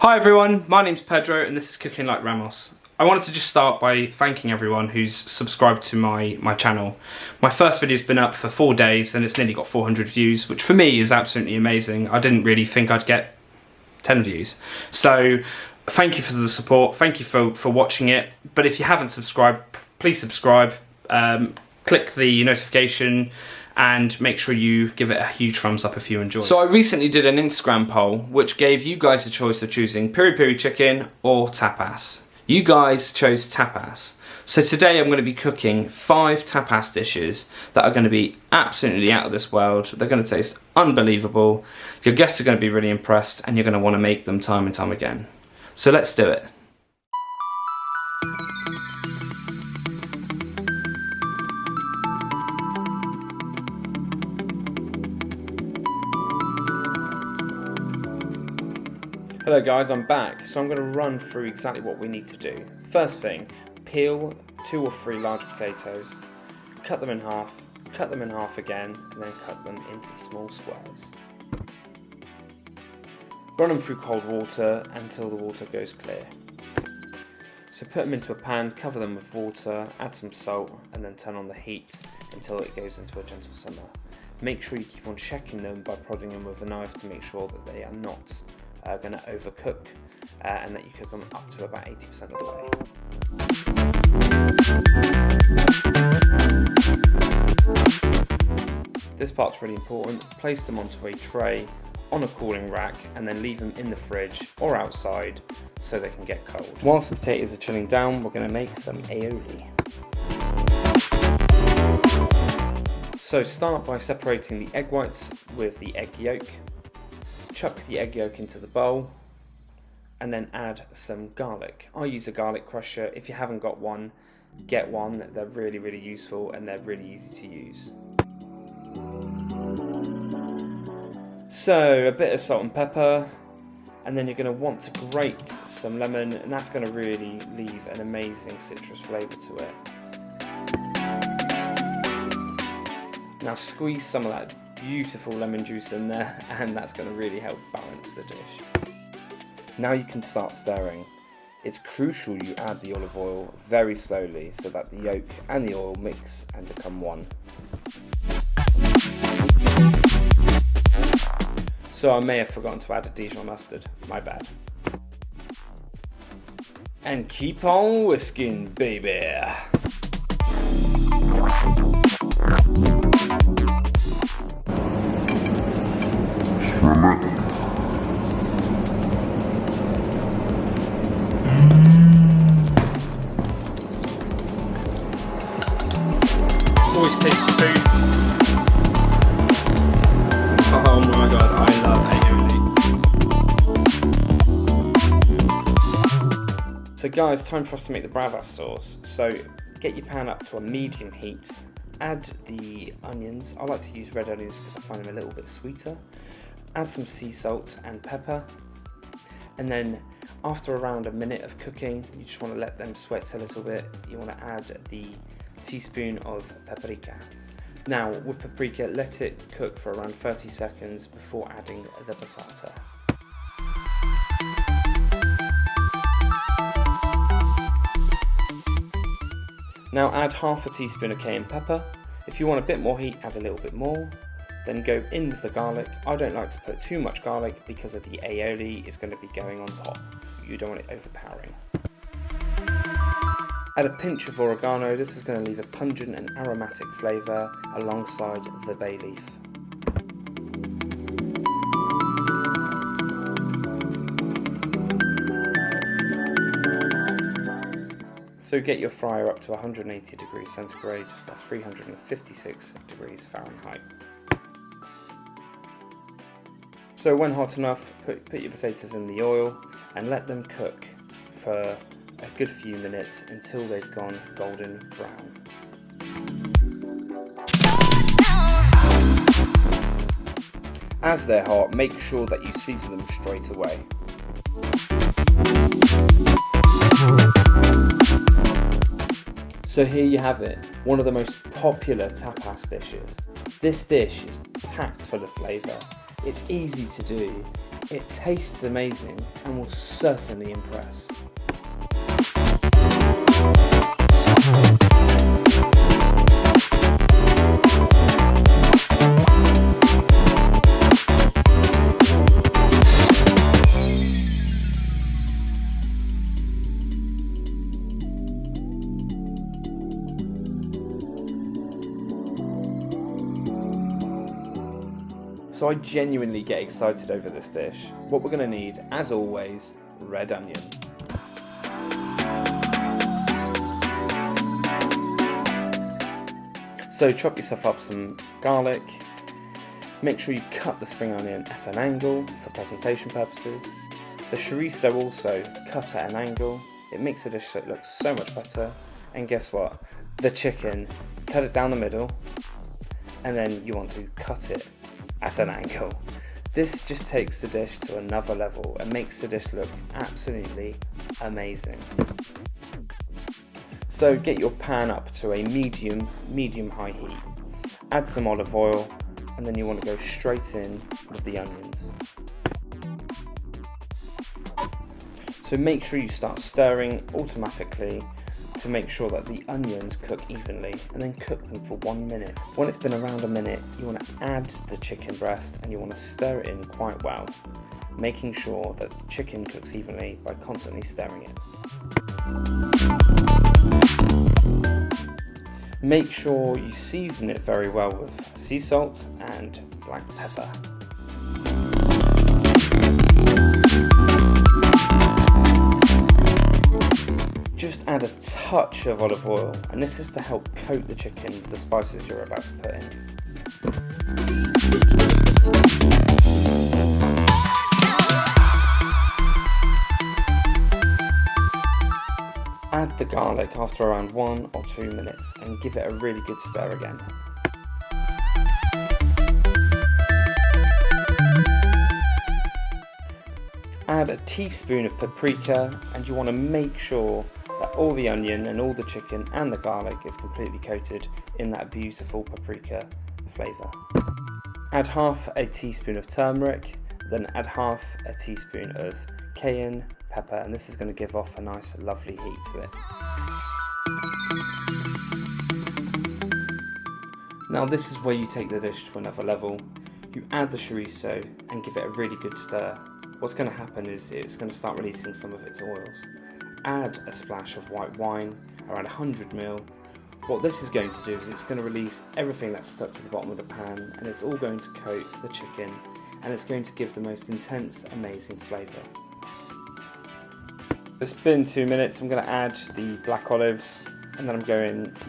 Hi everyone, my name's Pedro and this is Cooking Like Ramos. I wanted to just start by thanking everyone who's subscribed to my channel. My first video's been up for 4 days and it's nearly got 400 views, which for me is absolutely amazing. I didn't really think I'd get 10 views. So thank you for the support, thank you for watching it. But if you haven't subscribed, please subscribe, click the notification and make sure you give it a huge thumbs up if you enjoy. So I recently did an Instagram poll which gave you guys a choice of choosing piri piri chicken or tapas. You guys chose tapas. So today I'm going to be cooking 5 tapas dishes that are going to be absolutely out of this world. They're going to taste unbelievable. Your guests are going to be really impressed and you're going to want to make them time and time again. So let's do it. Hello guys, I'm back. So I'm going to run through exactly what we need to do. First thing, peel 2 or 3 large potatoes, cut them in half again, and then cut them into small squares. Run them through cold water until the water goes clear. So put them into a pan, cover them with water, add some salt, and then turn on the heat until it goes into a gentle simmer. Make sure you keep on checking them by prodding them with a knife to make sure that they are not going to overcook and that you cook them up to about 80% of the way. This part's really important. Place them onto a tray on a cooling rack and then leave them in the fridge or outside so they can get cold. Whilst the potatoes are chilling down, we're going to make some aioli. So start by separating the egg whites with the egg yolk. Chuck the egg yolk into the bowl and then add some garlic. I use a garlic crusher. If you haven't got one, get one. They're really useful and they're really easy to use. So a bit of salt and pepper, and then you're going to want to grate some lemon, and that's going to really leave an amazing citrus flavour to it. Now squeeze some of that beautiful lemon juice in there, and that's going to really help balance the dish. Now you can start stirring. It's crucial you add the olive oil very slowly so that the yolk and the oil mix and become one. So I may have forgotten to add a Dijon mustard, my bad. And keep on whisking, baby! Always taste the food. Oh my god, I love aioli. So guys, time for us to make the bravas sauce. So get your pan up to a medium heat. Add the onions. I like to use red onions because I find them a little bit sweeter. Add some sea salt and pepper. And then after around a minute of cooking, you just want to let them sweat a little bit. You want to add the teaspoon of paprika. Now with paprika, let it cook for around 30 seconds before adding the passata. Now add half a teaspoon of cayenne pepper. If you want a bit more heat, add a little bit more. Then go in with the garlic. I don't like to put too much garlic because of the aioli is going to be going on top. You don't want it overpowering. Add a pinch of oregano. This is going to leave a pungent and aromatic flavour alongside the bay leaf. So get your fryer up to 180 degrees centigrade, that's 356 degrees Fahrenheit. So when hot enough, put your potatoes in the oil and let them cook for a good few minutes until they've gone golden brown. As they're hot, make sure that you season them straight away. So here you have it, one of the most popular tapas dishes. This dish is packed full of flavour. It's easy to do, It tastes amazing and will certainly impress. So I genuinely get excited over this dish. What we're going to need, as always, red onion. So chop yourself up some garlic. Make sure you cut the spring onion at an angle for presentation purposes. The chorizo also cut at an angle. It makes the dish look so much better. And guess what? The chicken, cut it down the middle, and then you want to cut it at an angle. This just takes the dish to another level and makes the dish look absolutely amazing. So get your pan up to a medium-high heat. Add some olive oil, and then you want to go straight in with the onions. So make sure you start stirring automatically to make sure that the onions cook evenly, and then cook them for 1 minute. When it's been around a minute, you want to add the chicken breast and you want to stir it in quite well, making sure that the chicken cooks evenly by constantly stirring it. Make sure you season it very well with sea salt and black pepper. Just add a touch of olive oil, and this is to help coat the chicken with the spices you're about to put in. Add the garlic after around 1 or 2 minutes and give it a really good stir again. Add a teaspoon of paprika, and you want to make sure that all the onion and all the chicken and the garlic is completely coated in that beautiful paprika flavour. Add half a teaspoon of turmeric, then add half a teaspoon of cayenne pepper, and this is going to give off a nice lovely heat to it. Now this is where you take the dish to another level. You add the chorizo and give it a really good stir. What's going to happen is it's going to start releasing some of its oils. Add a splash of white wine, around 100 ml. What this is going to do is it's going to release everything that's stuck to the bottom of the pan, and it's all going to coat the chicken, and it's going to give the most intense, amazing flavour. It's been 2 minutes. I'm going to add the black olives, and then I'm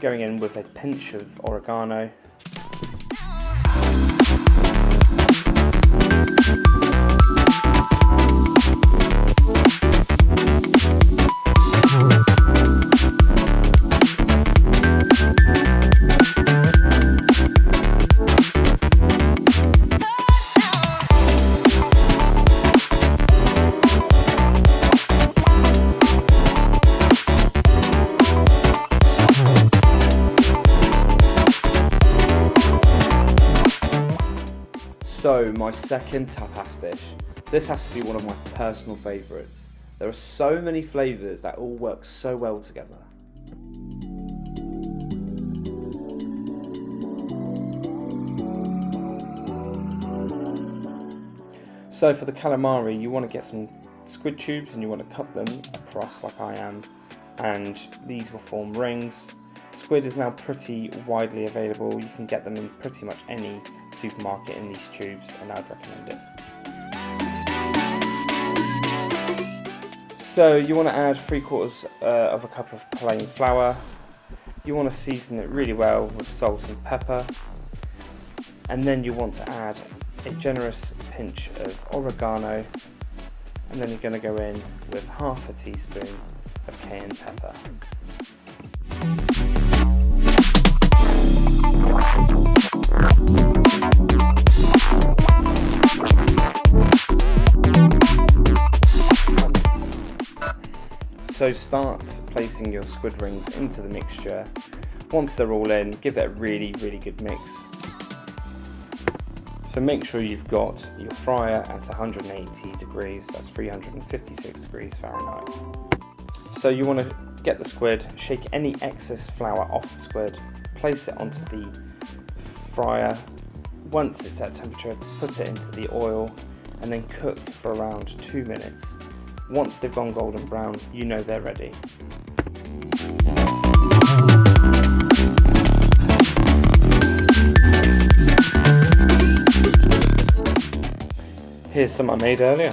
going in with a pinch of oregano. So my second tapas dish. This has to be one of my personal favourites. There are so many flavours that all work so well together. So for the calamari, you want to get some squid tubes and you want to cut them across like I am, and these will form rings. Squid is now pretty widely available. You can get them in pretty much any supermarket in these tubes, and I'd recommend it. So you want to add 3/4 of a cup of plain flour. You want to season it really well with salt and pepper, and then you want to add a generous pinch of oregano, and then you're going to go in with half a teaspoon of cayenne pepper. So start placing your squid rings into the mixture. Once they're all in, give it a really good mix. So So make sure you've got your fryer at 180 degrees, that's 356 degrees Fahrenheit. So you want to get the squid, shake any excess flour off the squid, place it onto the fryer. Once it's at temperature, put it into the oil and then cook for around 2 minutes. Once they've gone golden brown, you know they're ready. Here's some I made earlier.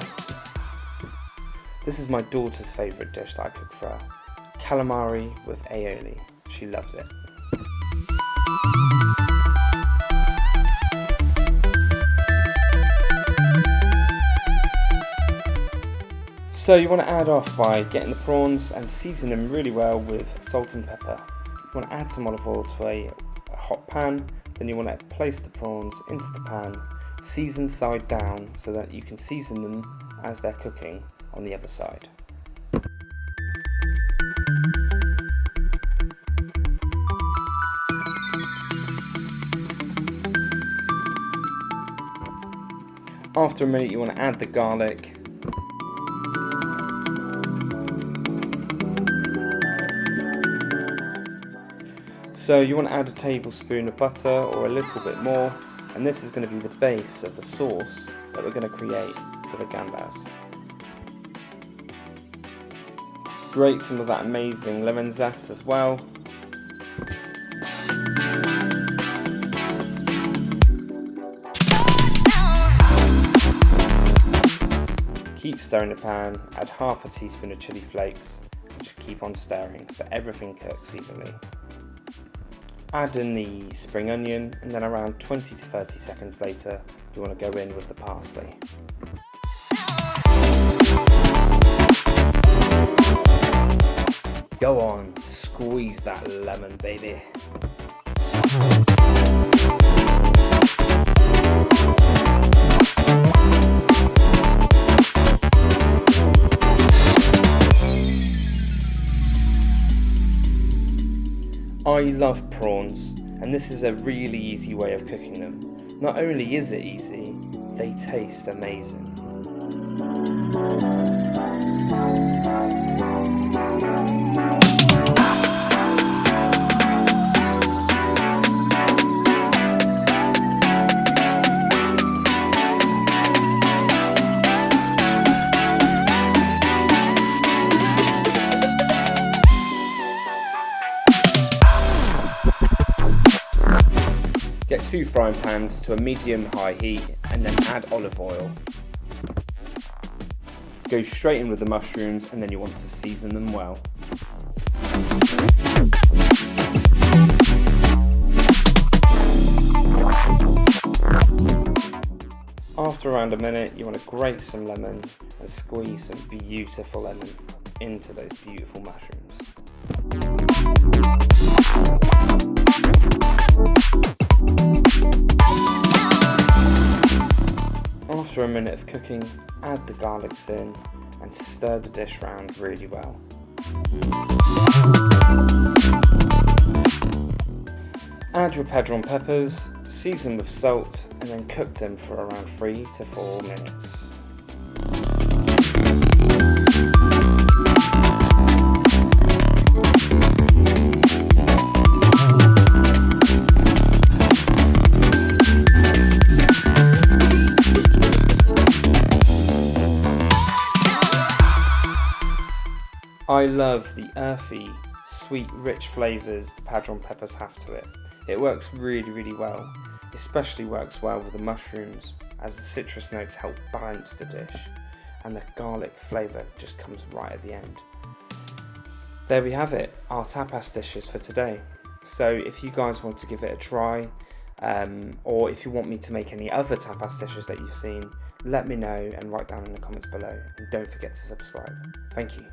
This is my daughter's favourite dish that I cook for her. Calamari with aioli. She loves it. So you want to add off by getting the prawns and season them really well with salt and pepper. You want to add some olive oil to a hot pan, then you want to place the prawns into the pan, season side down so that you can season them as they're cooking on the other side. After a minute you want to add the garlic. So you want to add a tablespoon of butter or a little bit more, and this is going to be the base of the sauce that we're going to create for the gambas. Grate some of that amazing lemon zest as well. Keep stirring the pan, add half a teaspoon of chili flakes, and just keep on stirring so everything cooks evenly. Add in the spring onion, and then around 20 to 30 seconds later you want to go in with the parsley. Go on, squeeze that lemon, baby. I love prawns, and this is a really easy way of cooking them. Not only is it easy, they taste amazing. Get 2 frying pans to a medium-high heat and then add olive oil. Go straight in with the mushrooms and then you want to season them well. After around a minute, you want to grate some lemon and squeeze some beautiful lemon into those beautiful mushrooms. After a minute of cooking, add the garlics in and stir the dish round really well. Add your Pedro peppers, season with salt, and then cook them for around 3 to 4 minutes. I love the earthy, sweet, rich flavours the Pedro peppers have to it. It works really well, especially works well with the mushrooms as the citrus notes help balance the dish and the garlic flavour just comes right at the end. There we have it, our tapas dishes for today. So if you guys want to give it a try, or if you want me to make any other tapas dishes that you've seen, let me know and write down in the comments below, and don't forget to subscribe. Thank you.